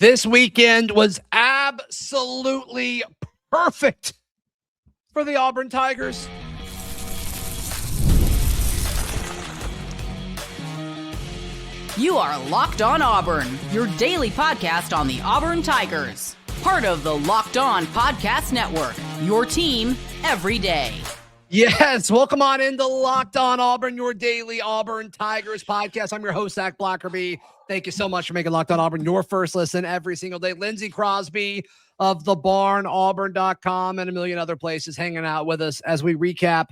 This weekend was absolutely perfect for the Auburn Tigers. You are Locked On Auburn, your daily podcast on the Auburn Tigers. Part of the Locked On Podcast Network, your team every day. Yes, welcome on into Locked On Auburn, your daily Auburn Tigers podcast. I'm your host, Zach Blackerby. Thank you so much for making Locked On Auburn your first listen every single day. Lindsey, Crosby of The Barn, Auburn.com, and a million other places hanging out with us as we recap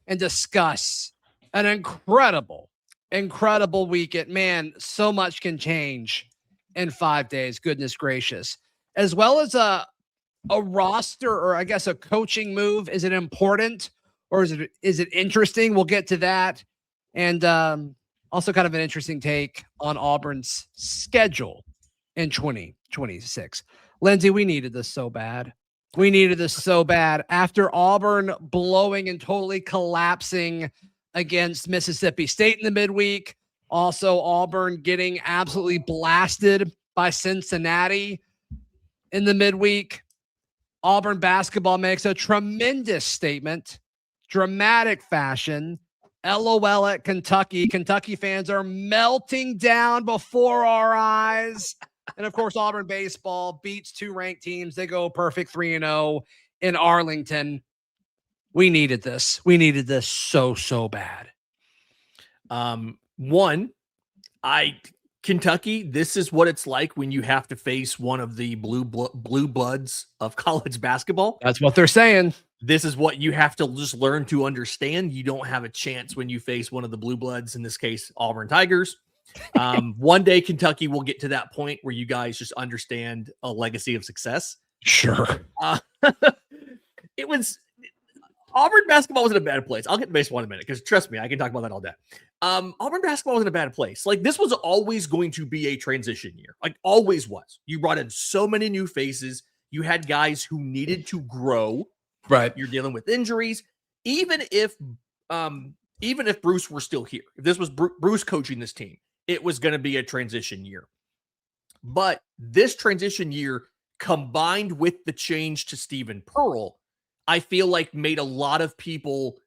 and discuss an incredible weekend. Man, so much can change in 5 days. Goodness gracious. As well as a roster, or I guess a coaching move. Is it important or is it interesting? We'll get to that. And also kind of an interesting take on Auburn's schedule in 2026. Lindsey, we needed this so bad. After Auburn blowing and totally collapsing against Mississippi State in the midweek. Also, Auburn getting absolutely blasted by Cincinnati in the midweek. Auburn basketball makes a tremendous statement, dramatic fashion. LOL at Kentucky. Kentucky fans are melting down before our eyes. And of course, Auburn baseball beats two ranked teams. They go perfect 3-0 in Arlington. We needed this. We needed this so bad. Kentucky, this is what it's like when you have to face one of the blue bloods of college basketball. That's what they're saying. This is what you have to just learn to understand. You don't have a chance when you face one of the blue bloods, in this case, Auburn Tigers. One day Kentucky will get to that point where you guys just understand a legacy of success. Sure. Auburn basketball was in a bad place. I'll get to baseball in a minute because trust me, I can talk about that all day. Auburn basketball was in a bad place. Like, this was always going to be a transition year. Like, always was. You brought in so many new faces. You had guys who needed to grow. Right. You're dealing with injuries. Even if Bruce were still here, if this was Bruce coaching this team, it was going to be a transition year. But this transition year, combined with the change to Stephen Pearl, I feel like made a lot of people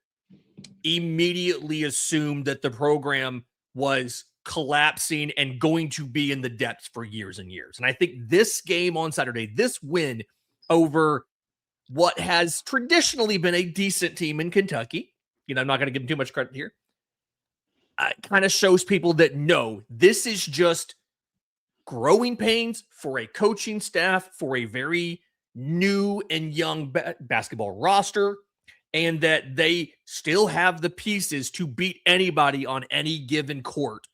immediately assume that the program was collapsing and going to be in the depths for years and years. And I think this game on Saturday, this win over what has traditionally been a decent team in Kentucky, I'm not going to give them too much credit here, kind of shows people that no, this is just growing pains for a coaching staff, for a very new and young basketball roster, and that they still have the pieces to beat anybody on any given court,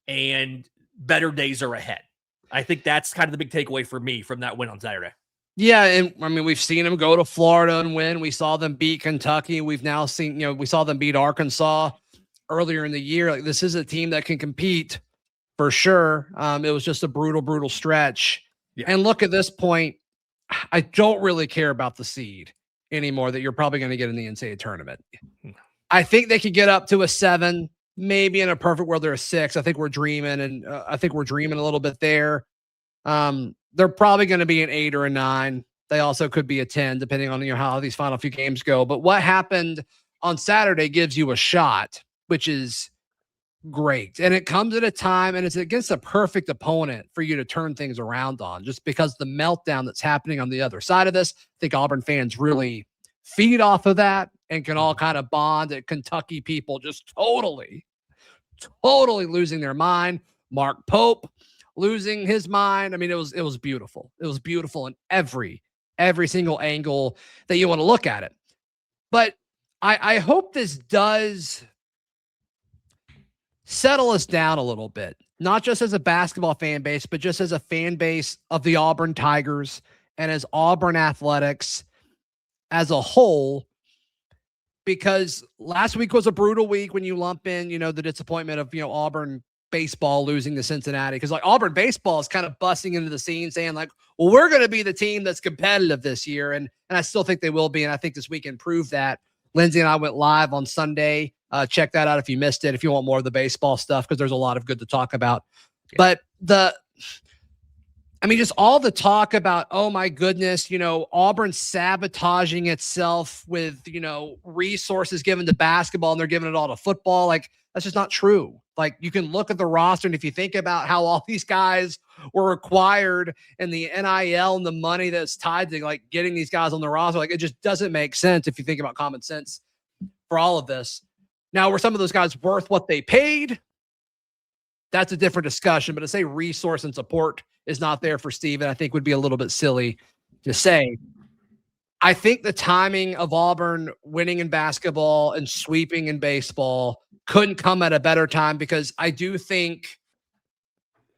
and better days are ahead. I think that's kind of the big takeaway for me from that win on Saturday. Yeah, and I mean, we've seen them go to Florida and win. We saw them beat Kentucky. We've now seen, we saw them beat Arkansas earlier in the year. Like, this is a team that can compete for sure. It was just a brutal stretch. Yeah. And look, at this point, I don't really care about the seed anymore that you're probably going to get in the NCAA tournament. I think they could get up to a 7, maybe in a perfect world they're a 6. I think we're dreaming, and I think we're dreaming a little bit there. They're probably going to be an 8 or a 9. They also could be a 10, depending on how these final few games go. But what happened on Saturday gives you a shot, which is great. And it comes at a time, and it's against a perfect opponent for you to turn things around on, just because the meltdown that's happening on the other side of this. I think Auburn fans really feed off of that and can all kind of bond at Kentucky people just totally losing their mind. Mark Pope losing his mind. I mean, it was beautiful. It was beautiful in every single angle that you want to look at it. But I hope this does settle us down a little bit, not just as a basketball fan base, but just as a fan base of the Auburn Tigers and as Auburn Athletics as a whole, because last week was a brutal week when you lump in, the disappointment of, Auburn baseball losing to Cincinnati, because like Auburn baseball is kind of busting into the scene saying like, well, we're going to be the team that's competitive this year. And I still think they will be. And I think this weekend proved that. Lindsey and I went live on Sunday. Check that out if you missed it, if you want more of the baseball stuff, because there's a lot of good to talk about. Yeah. But I mean, just all the talk about, oh my goodness, Auburn sabotaging itself with, resources given to basketball and they're giving it all to football. Like, that's just not true. Like, you can look at the roster, and if you think about how all these guys were required and the NIL and the money that's tied to like getting these guys on the roster, like, it just doesn't make sense if you think about common sense for all of this. Now, were some of those guys worth what they paid? That's a different discussion, but to say resource and support is not there for Steven, I think would be a little bit silly to say. I think the timing of Auburn winning in basketball and sweeping in baseball couldn't come at a better time, because I do think,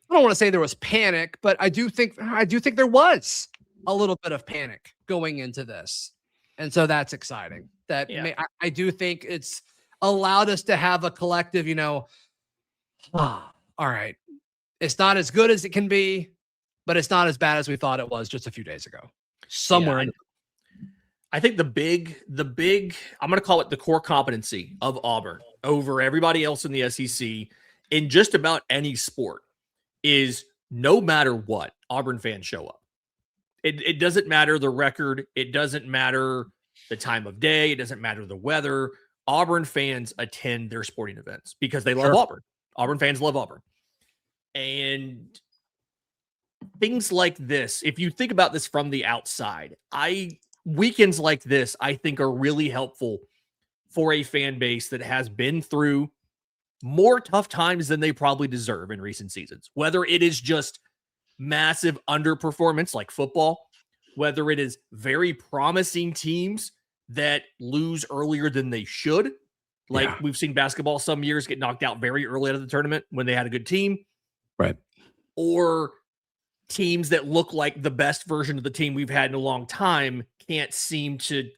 I don't want to say there was panic, but I do think there was a little bit of panic going into this. And so that's exciting. I do think it's allowed us to have a collective, all right, it's not as good as it can be, but it's not as bad as we thought it was just a few days ago. Somewhere. I think the big, I'm going to call it the core competency of Auburn over everybody else in the SEC in just about any sport is, no matter what, Auburn fans show up. It doesn't matter the record. It doesn't matter the time of day. It doesn't matter the weather. Auburn fans attend their sporting events because they love Auburn. Auburn fans love Auburn. And things like this, if you think about this from the outside, weekends like this, I think, are really helpful for a fan base that has been through more tough times than they probably deserve in recent seasons. Whether it is just massive underperformance like football, whether it is very promising teams that lose earlier than they should. Like we've seen basketball some years get knocked out very early out of the tournament when they had a good team. Right. Or teams that look like the best version of the team we've had in a long time can't seem to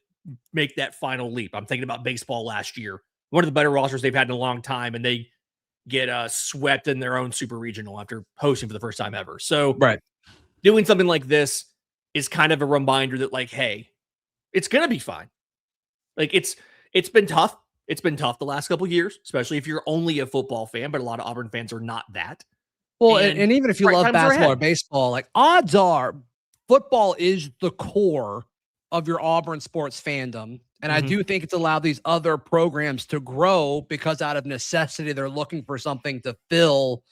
make that final leap. I'm thinking about baseball last year. One of the better rosters they've had in a long time, and they get swept in their own super regional after hosting for the first time ever. So doing something like this is kind of a reminder that, like, hey, it's going to be fine. Like, it's been tough. It's been tough the last couple of years, especially if you're only a football fan, but a lot of Auburn fans are not that. Well, and even if you love basketball or baseball, like, odds are football is the core of your Auburn sports fandom. And I do think it's allowed these other programs to grow because out of necessity, they're looking for something to fill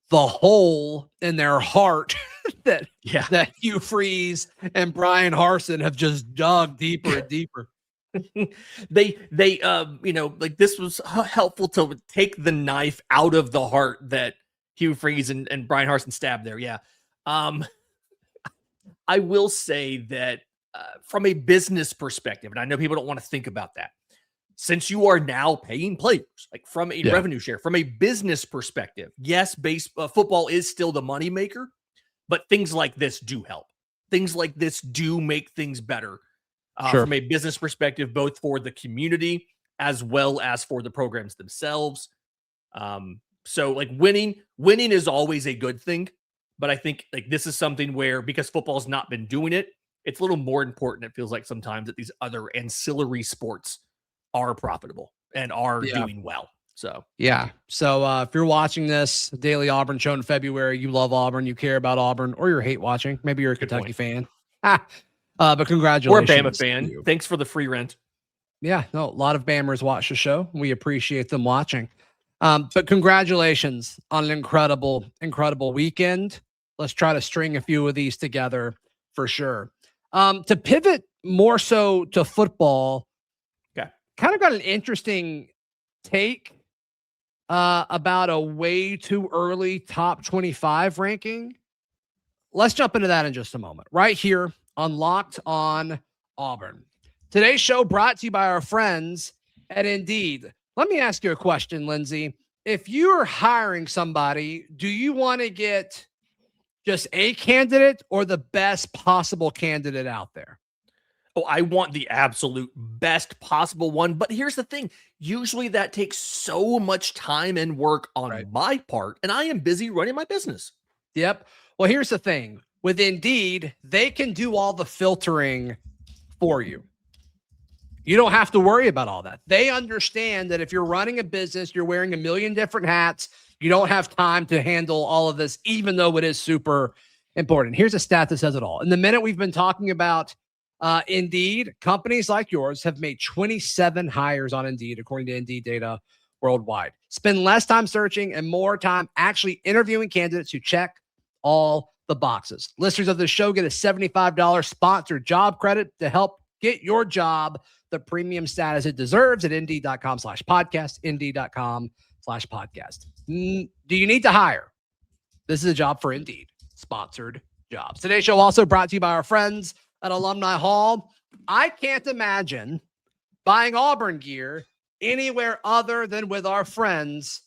the hole in their heart that Hugh Freeze and Brian Harsin have just dug deeper and deeper. They like, this was helpful to take the knife out of the heart that Hugh Freeze and Brian Harsin stabbed there. Yeah. I will say that from a business perspective, and I know people don't want to think about that, since you are now paying players, like from a revenue share, from a business perspective, yes, football is still the moneymaker, but things like this do help. Things like this do make things better. From a business perspective, both for the community as well as for the programs themselves. So like winning is always a good thing, but I think like this is something where, because football's not been doing it, it's a little more important. It feels like sometimes that these other ancillary sports are profitable and are doing well. So, So if you're watching this Daily Auburn show in February, you love Auburn, you care about Auburn, or you're hate watching, maybe you're a Kentucky fan. But congratulations. We're a Bama fan. Thanks for the free rent. Yeah, no, a lot of Bammers watch the show. We appreciate them watching. But congratulations on an incredible, incredible weekend. Let's try to string a few of these together for sure. To pivot more so to football, kind of got an interesting take about a way too early top 25 ranking. Let's jump into that in just a moment. Right here on Locked on Auburn. Today's show brought to you by our friends at Indeed. Let me ask you a question, Lindsey. If you're hiring somebody, do you want to get just a candidate or the best possible candidate out there? Oh, I want the absolute best possible one. But here's the thing. Usually that takes so much time and work on my part, and I am busy running my business. Yep. Well, here's the thing. With Indeed, they can do all the filtering for you. You don't have to worry about all that. They understand that if you're running a business, you're wearing a million different hats, you don't have time to handle all of this, even though it is super important. Here's a stat that says it all. In the minute we've been talking about Indeed, companies like yours have made 27 hires on Indeed, according to Indeed data worldwide. Spend less time searching and more time actually interviewing candidates who check all the boxes. Listeners of the show get a $75 sponsored job credit to help get your job the premium status it deserves at Indeed.com/podcast, Indeed.com/podcast. Do you need to hire? This is a job for Indeed. Sponsored jobs. Today's show also brought to you by our friends at Alumni Hall. I can't imagine buying Auburn gear anywhere other than with our friends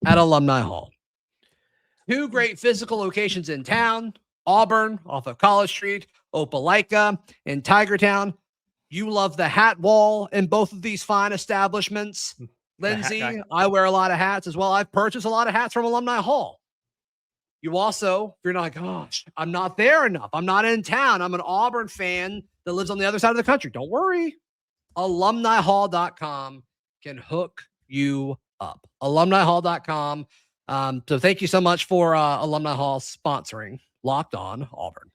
at Alumni Hall. Two great physical locations in town, Auburn off of College Street, Opelika in Tigertown. You love the hat wall in both of these fine establishments. Lindsey, I wear a lot of hats as well. I've purchased a lot of hats from Alumni Hall. You also, if you're not like, gosh, I'm not there enough. I'm not in town. I'm an Auburn fan that lives on the other side of the country. Don't worry. AlumniHall.com can hook you up. AlumniHall.com. So thank you so much for Alumni Hall sponsoring Locked On Auburn.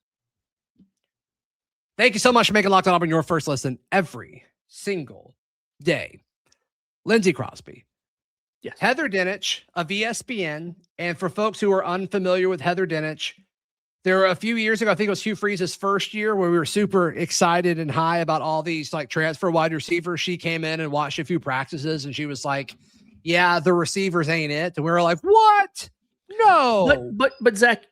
Thank you so much for making Locked On Auburn your first listen every single day. Lindsey Crosby. Yes. Heather Dinich of ESPN. And for folks who are unfamiliar with Heather Dinich, there were a few years ago, I think it was Hugh Freeze's first year, where we were super excited and high about all these like transfer wide receivers. She came in and watched a few practices and she was like, yeah, the receivers ain't it. And we were like, what? No. But Zach,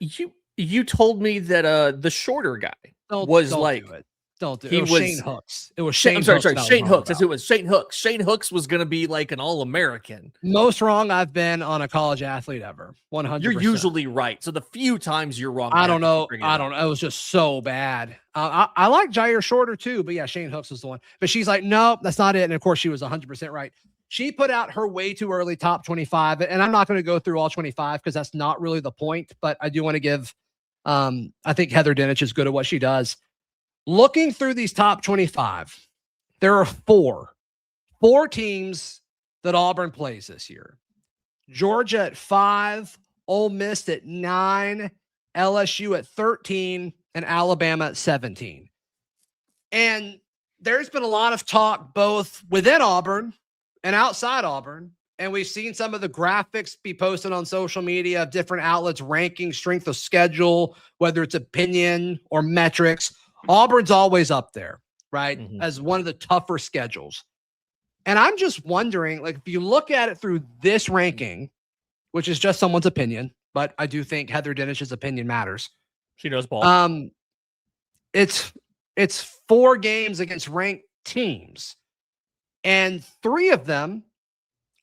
you told me that the shorter guy Don't like do it. Don't do it. He It was was Shane Hooks. It was Shane. I'm sorry, Hooks Shane Hooks. That's who it was. Shane Hooks. Shane Hooks was going to be like an All-American. Most wrong I've been on a college athlete ever. 100%. You're usually right. So the few times you're wrong, I don't know. It was just so bad. I like Jair Shorter too, but yeah, Shane Hooks was the one. But she's like, no, that's not it. And of course, she was 100% right. She put out her way too early top 25, and I'm not going to go through all 25 because that's not really the point. But I do want to give. I think Heather Dinich is good at what she does. Looking through these top 25, there are four teams that Auburn plays this year. Georgia at 5, Ole Miss at 9, LSU at 13, and Alabama at 17. And there's been a lot of talk both within Auburn and outside Auburn. And we've seen some of the graphics be posted on social media of different outlets ranking strength of schedule, whether it's opinion or metrics. Auburn's always up there, right? Mm-hmm. As one of the tougher schedules. And I'm just wondering, like, if you look at it through this ranking, which is just someone's opinion, but I do think Heather Dinich's opinion matters. She knows ball. It's 4 games against ranked teams. And 3 of them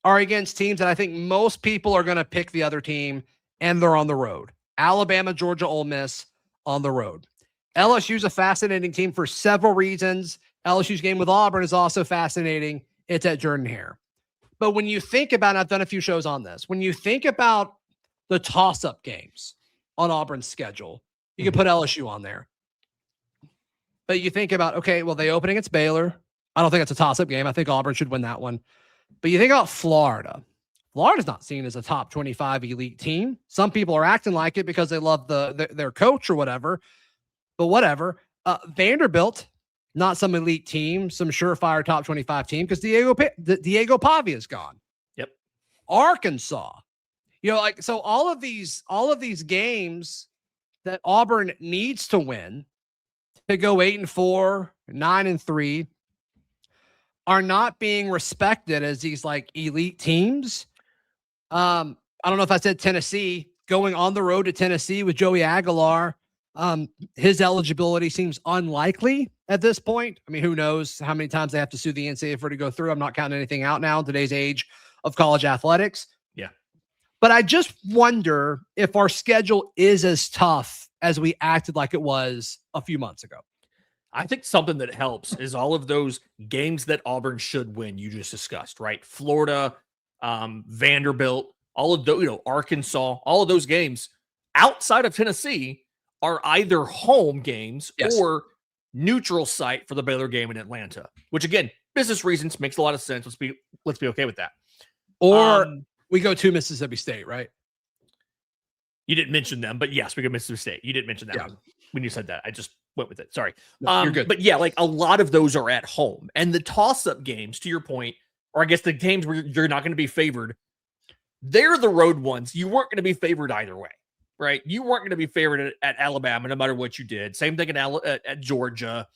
are against teams that I think most people are going to pick the other team, and they're on the road. Alabama, Georgia, Ole Miss on the road. LSU's a fascinating team for several reasons. LSU's game with Auburn is also fascinating. It's at Jordan-Hare. But when you think about, and I've done a few shows on this, when you think about the toss-up games on Auburn's schedule, you can put LSU on there. But you think about, okay, well, they open against Baylor. I don't think it's a toss-up game. I think Auburn should win that one. But you think about Florida. Florida's not seen as a top 25 elite team. Some people are acting like it because they love their coach or whatever. But whatever. Vanderbilt, not some elite team, some surefire top 25 team because Diego Pavia is gone. Yep. Arkansas. Like, so all of these games that Auburn needs to win to go 8-4, 9-3 are not being respected as these like elite teams. I don't know if I said Tennessee, going on the road to Tennessee with Joey Aguilar. His eligibility seems unlikely at this point. I mean, who knows how many times they have to sue the NCAA for it to go through. I'm not counting anything out now in today's age of college athletics. Yeah. But I just wonder if our schedule is as tough as we acted like it was a few months ago. I think something that helps is all of those games that Auburn should win, you just discussed, right? Florida, Vanderbilt, all of those, Arkansas, all of those games outside of Tennessee are either home games or neutral site for the Baylor game in Atlanta, which again, business reasons makes a lot of sense. Let's be okay with that. Or we go to Mississippi State, right? You didn't mention them, but yes, we could Mississippi State. You didn't mention that Yeah. one when you said that. I just went with it. Sorry. No, you're good. But yeah, like a lot of those are at home. And the toss-up games, to your point, or I guess the games where you're not going to be favored, they're the road ones. You weren't going to be favored either way, right? You weren't going to be favored at Alabama no matter what you did. Same thing at Georgia.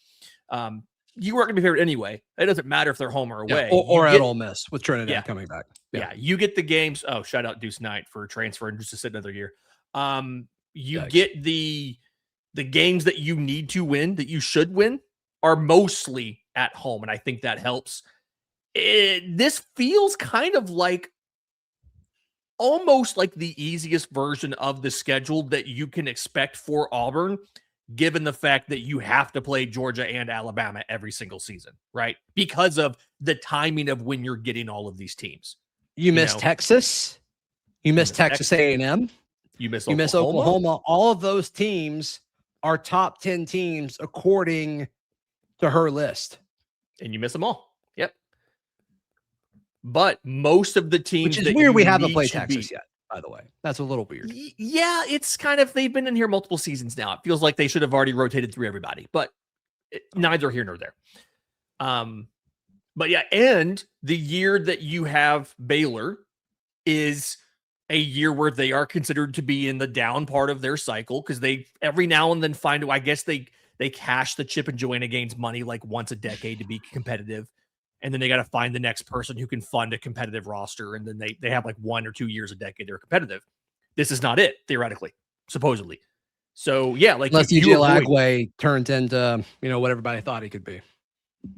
You weren't going to be favored anyway. It doesn't matter if they're home or away. Or at Ole Miss with Trinidad coming back. Yeah, you get the games. Oh, shout out Deuce Knight for transferring just to sit another year. You get the games that you need to win, that you should win, are mostly at home, and I think that helps. This feels kind of like almost like the easiest version of the schedule that you can expect for Auburn, given the fact that you have to play Georgia and Alabama every single season, right? Because of the timing of when you're getting all of these teams. You miss Texas. You miss Texas A&M. You miss Oklahoma. All of those teams are top 10 teams according to her list. And you miss them all. Yep. But most of the teams, which is weird, we haven't played Texas yet, by the way. That's a little weird. Yeah, it's kind of, they've been in here multiple seasons now. It feels like they should have already rotated through everybody, but neither here nor there. But yeah, and the year that you have Baylor is a year where they are considered to be in the down part of their cycle, because they every now and then find, I guess they cash the Chip and Joanna Gaines money like once a decade to be competitive. And then they got to find the next person who can fund a competitive roster. And then they have like 1 or 2 years a decade they're competitive. This is not it, theoretically, supposedly. So yeah, like unless DJ Lagway turns into, what everybody thought he could be.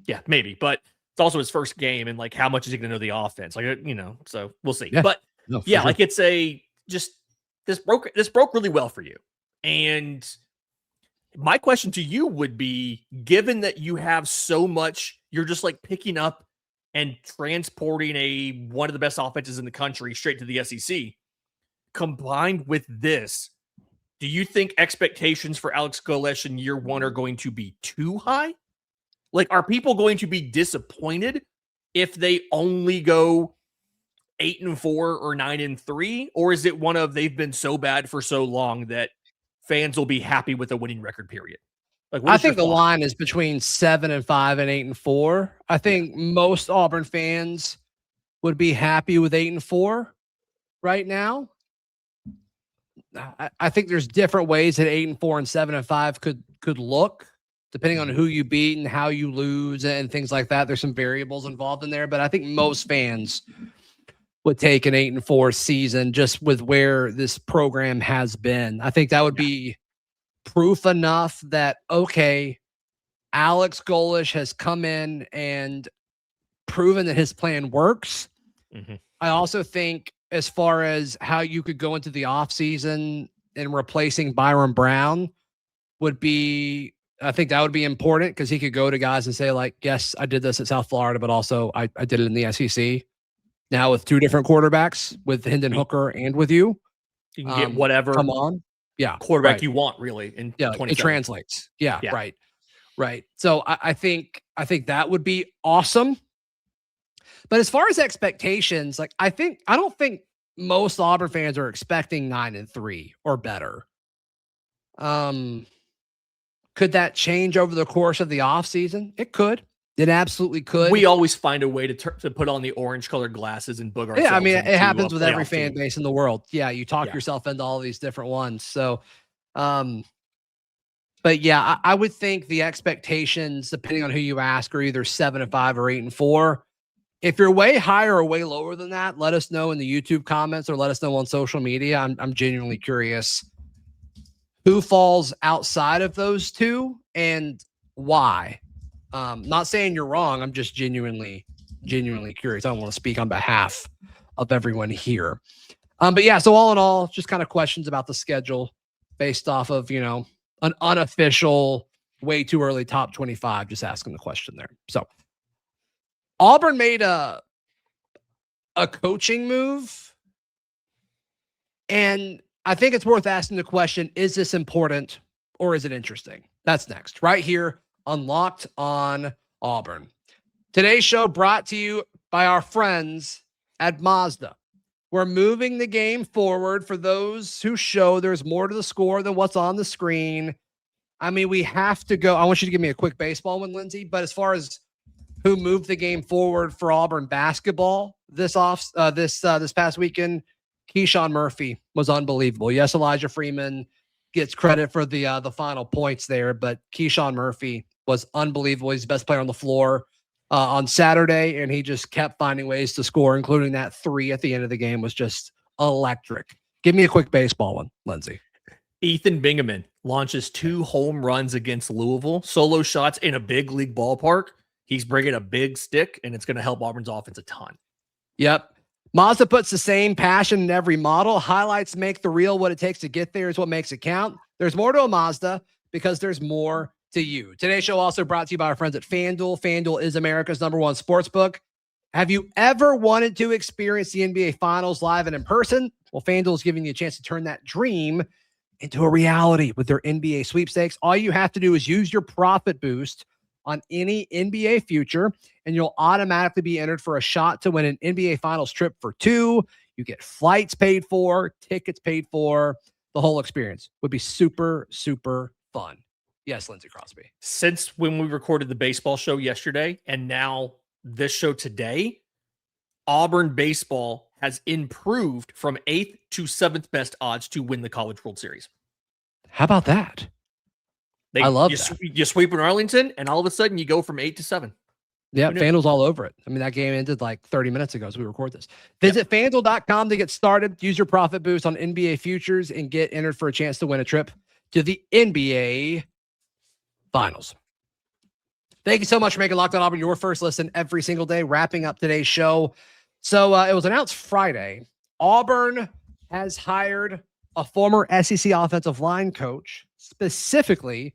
Yeah, maybe. But it's also his first game, and like how much is he going to know the offense? Like, so we'll see. Yeah. But sure. like it's this broke really well for you. And my question to you would be, given that you have so much, you're just like picking up and transporting one of the best offenses in the country straight to the SEC, combined with this, do you think expectations for Alex Golesh in year one are going to be too high? Like, are people going to be disappointed if they only go 8-4 or 9-3? Or is it one of, they've been so bad for so long that fans will be happy with a winning record, period? Like, I think the line is between 7-5 and 8-4. I think most Auburn fans would be happy with 8-4 right now. I think there's different ways that 8-4 and 7-5 could look, depending on who you beat and how you lose and things like that. There's some variables involved in there, but I think most fans would take an 8-4 season just with where this program has been. I think that would be proof enough that, okay, Alex Golesh has come in and proven that his plan works. Mm-hmm. I also think as far as how you could go into the offseason and replacing Byron Brown would be, I think that would be important, because he could go to guys and say, like, yes, I did this at South Florida, but also I did it in the SEC. Now with 2 different quarterbacks, with Hendon Hooker and with you. You can get whatever quarterback you want, really. In it translates. Yeah. Right. So I think that would be awesome. But as far as expectations, like I don't think most Auburn fans are expecting 9-3 or better. Could that change over the course of the offseason? It could. It absolutely could. We always find a way to put on the orange-colored glasses and book ourselves. Yeah, I mean, it happens with every fan base in the world. Yeah, you talk yourself into all these different ones. So, but yeah, I would think the expectations, depending on who you ask, are either 7-5 or 8-4. If you're way higher or way lower than that, let us know in the YouTube comments or let us know on social media. I'm genuinely curious who falls outside of those two and why. Not saying you're wrong. I'm just genuinely curious. I don't want to speak on behalf of everyone here. But yeah, so all in all, just kind of questions about the schedule based off of, an unofficial, way too early top 25, just asking the question there. So Auburn made a coaching move, and I think it's worth asking the question, is this important or is it interesting? That's next, right here on Locked on Auburn. Today's show brought to you by our friends at Mazda. We're moving the game forward for those who show there's more to the score than what's on the screen. I mean, we have to go. I want you to give me a quick baseball one, Lindsey. But as far as who moved the game forward for Auburn basketball this past weekend, Keyshawn Murphy was unbelievable. Yes, Elijah Freeman gets credit for the final points there, but Keyshawn Murphy was unbelievable. He's the best player on the floor on Saturday, and he just kept finding ways to score, including that 3 at the end of the game was just electric. Give me a quick baseball one, Lindsey. Ethan Bingaman launches 2 home runs against Louisville, solo shots in a big league ballpark. He's bringing a big stick, and it's going to help Auburn's offense a ton. Yep. Mazda puts the same passion in every model. Highlights make the real. What it takes to get there is what makes it count. There's more to a Mazda because there's more to you. Today's show also brought to you by our friends at FanDuel. FanDuel is America's #1 sportsbook. Have you ever wanted to experience the NBA Finals live and in person? Well, FanDuel is giving you a chance to turn that dream into a reality with their NBA sweepstakes. All you have to do is use your profit boost on any NBA future, and you'll automatically be entered for a shot to win an NBA Finals trip for 2. You get flights paid for, tickets paid for. The whole experience would be super, super fun. Yes, Lindsey Crosby. Since when we recorded the baseball show yesterday and now this show today, Auburn baseball has improved from 8th to 7th best odds to win the College World Series. How about that? I love that. You sweep in Arlington, and all of a sudden you go from 8 to 7. Yeah, FanDuel's all over it. I mean, that game ended like 30 minutes ago as we record this. Visit FanDuel.com to get started. Use your profit boost on NBA futures and get entered for a chance to win a trip to the NBA Finals. Thank you so much for making Locked On Auburn your first listen every single day. Wrapping up today's show. So it was announced Friday. Auburn has hired a former SEC offensive line coach, specifically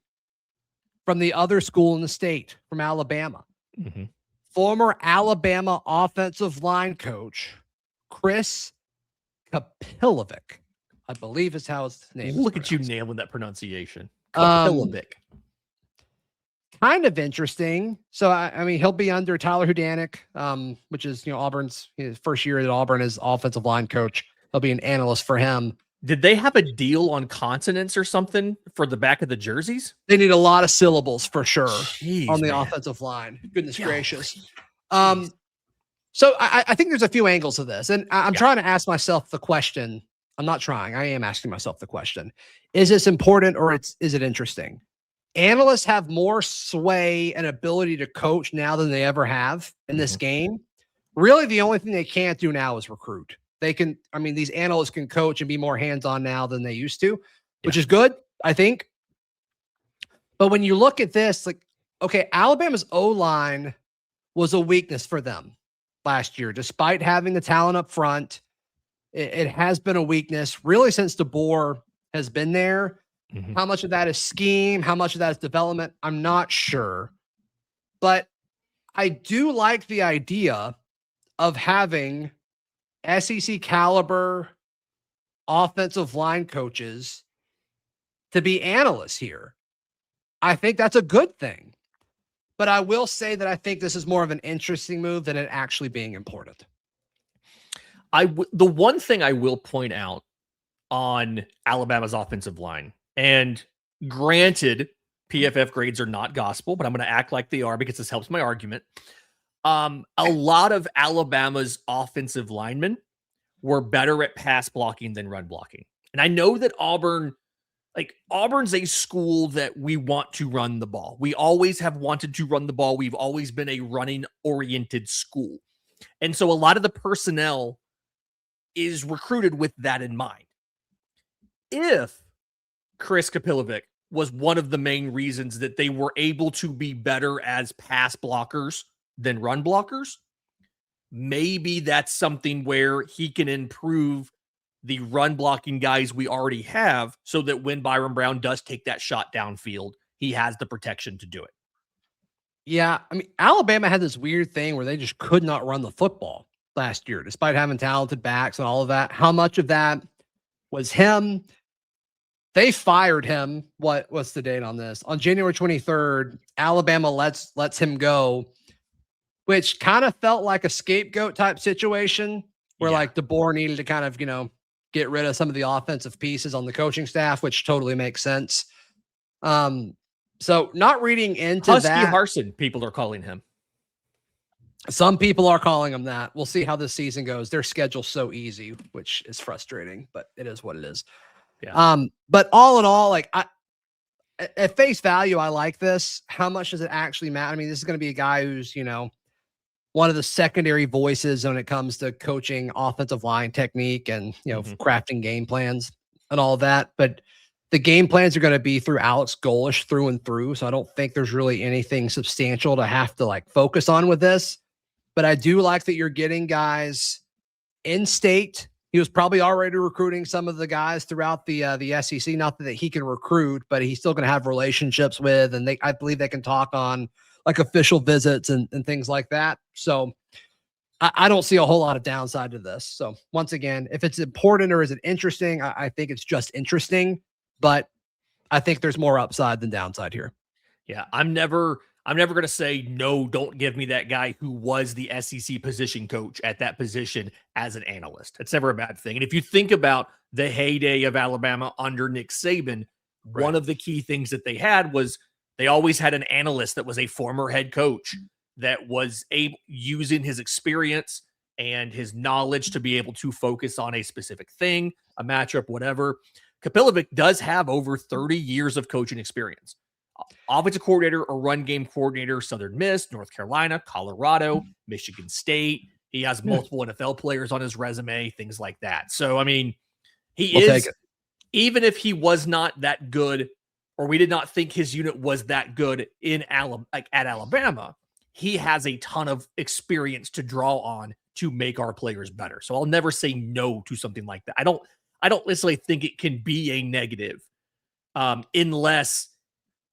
from the other school in the state, from Alabama. Mm-hmm. Former Alabama offensive line coach, Chris Kapilovic, I believe is how his name is. Look at you nailing that pronunciation. Kapilovic. Kind of interesting. So, I mean, he'll be under Tyler Hudanik, which is, Auburn's his first year at Auburn as offensive line coach. He'll be an analyst for him. Did they have a deal on consonants or something for the back of the jerseys? They need a lot of syllables for sure. Jeez, on the man. offensive line. Goodness gracious. So I think there's a few angles to this, and I'm trying to ask myself the question. I'm not trying. I am asking myself the question. Is this important or is it interesting? Analysts have more sway and ability to coach now than they ever have in this game. Really, the only thing they can't do now is recruit. They can, these analysts can coach and be more hands-on now than they used to, which is good, I think. But when you look at this, Alabama's O-line was a weakness for them last year, despite having the talent up front. It has been a weakness really since DeBoer has been there. Mm-hmm. How much of that is scheme? How much of that is development? I'm not sure. But I do like the idea of having SEC caliber offensive line coaches to be analysts here. I think that's a good thing. But I will say that I think this is more of an interesting move than it actually being important. The one thing I will point out on Alabama's offensive line, and granted, PFF grades are not gospel, but I'm going to act like they are because this helps my argument. A lot of Alabama's offensive linemen were better at pass blocking than run blocking. And I know that Auburn's a school that we want to run the ball. We always have wanted to run the ball. We've always been a running-oriented school. And so a lot of the personnel is recruited with that in mind. If Chris Kapilovic was one of the main reasons that they were able to be better as pass blockers than run blockers, maybe that's something where he can improve the run blocking guys we already have so that when Byron Brown does take that shot downfield, he has the protection to do it. Yeah, Alabama had this weird thing where they just could not run the football last year, despite having talented backs and all of that. How much of that was him? They fired him. What's the date on this? On January 23rd, Alabama lets him go, which kind of felt like a scapegoat type situation. where like DeBoer needed to kind of, get rid of some of the offensive pieces on the coaching staff, which totally makes sense. So not reading into Husky that. Harsin, people are calling him. Some people are calling him that. We'll see how this season goes. Their schedule's so easy, which is frustrating, but it is what it is. Yeah. But all in all, like at face value, I like this. How much does it actually matter? I mean, this is going to be a guy who's, one of the secondary voices when it comes to coaching offensive line technique and, crafting game plans and all that. But the game plans are going to be through Alex Golesh through and through. So I don't think there's really anything substantial to have to like focus on with this. But I do like that you're getting guys in state. He was probably already recruiting some of the guys throughout the SEC. Not that he can recruit, but he's still going to have relationships with, and I believe they can talk on like official visits and things like that. So I don't see a whole lot of downside to this. So once again, if it's important or is it interesting, I think it's just interesting, but I think there's more upside than downside here. Yeah, I'm never going to say, no, don't give me that guy who was the SEC position coach at that position as an analyst. It's never a bad thing. And if you think about the heyday of Alabama under Nick Saban, one of the key things that they had was they always had an analyst that was a former head coach that was using his experience and his knowledge to be able to focus on a specific thing, a matchup, whatever. Kapilovic does have over 30 years of coaching experience. Offensive coordinator or run game coordinator, Southern Miss, North Carolina, Colorado, Michigan State. He has multiple NFL players on his resume, things like that. So, I mean, even if he was not that good, or we did not think his unit was that good at Alabama, he has a ton of experience to draw on to make our players better. So I'll never say no to something like that. I don't necessarily think it can be a negative unless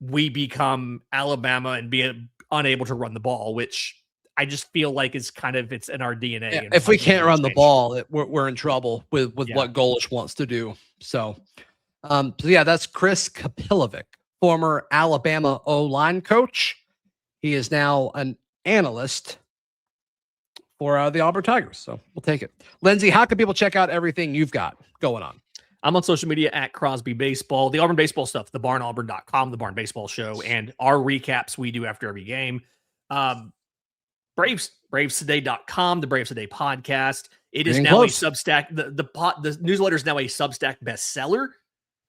we become Alabama and be unable to run the ball, which I just feel like it's in our DNA. Yeah, if we can't run the ball, we're in trouble with what Golesh wants to do. So that's Chris Kapilovic, former Alabama O-line coach. He is now an analyst for the Auburn Tigers. So we'll take it. Lindsey, how can people check out everything you've got going on? I'm on social media at Crosby Baseball, the Auburn baseball stuff, thebarnauburn.com, the Barn Baseball Show, and our recaps we do after every game. Bravestoday.com, the Braves Today podcast. It is now a Substack. The newsletter is now a Substack bestseller,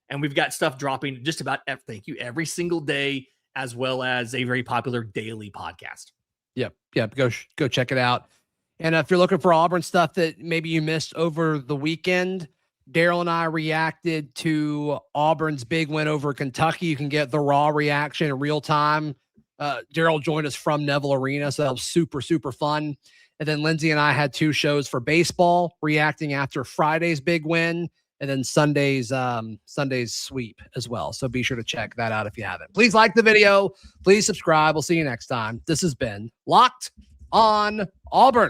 and we've got stuff dropping just about every single day, as well as a very popular daily podcast. Yep. Go check it out. And if you're looking for Auburn stuff that maybe you missed over the weekend, Daryl and I reacted to Auburn's big win over Kentucky. You can get the raw reaction in real time. Daryl joined us from Neville Arena, so that was super, super fun. And then Lindsey and I had 2 shows for baseball, reacting after Friday's big win, and then Sunday's sweep as well. So be sure to check that out if you haven't. Please like the video. Please subscribe. We'll see you next time. This has been Locked on Auburn.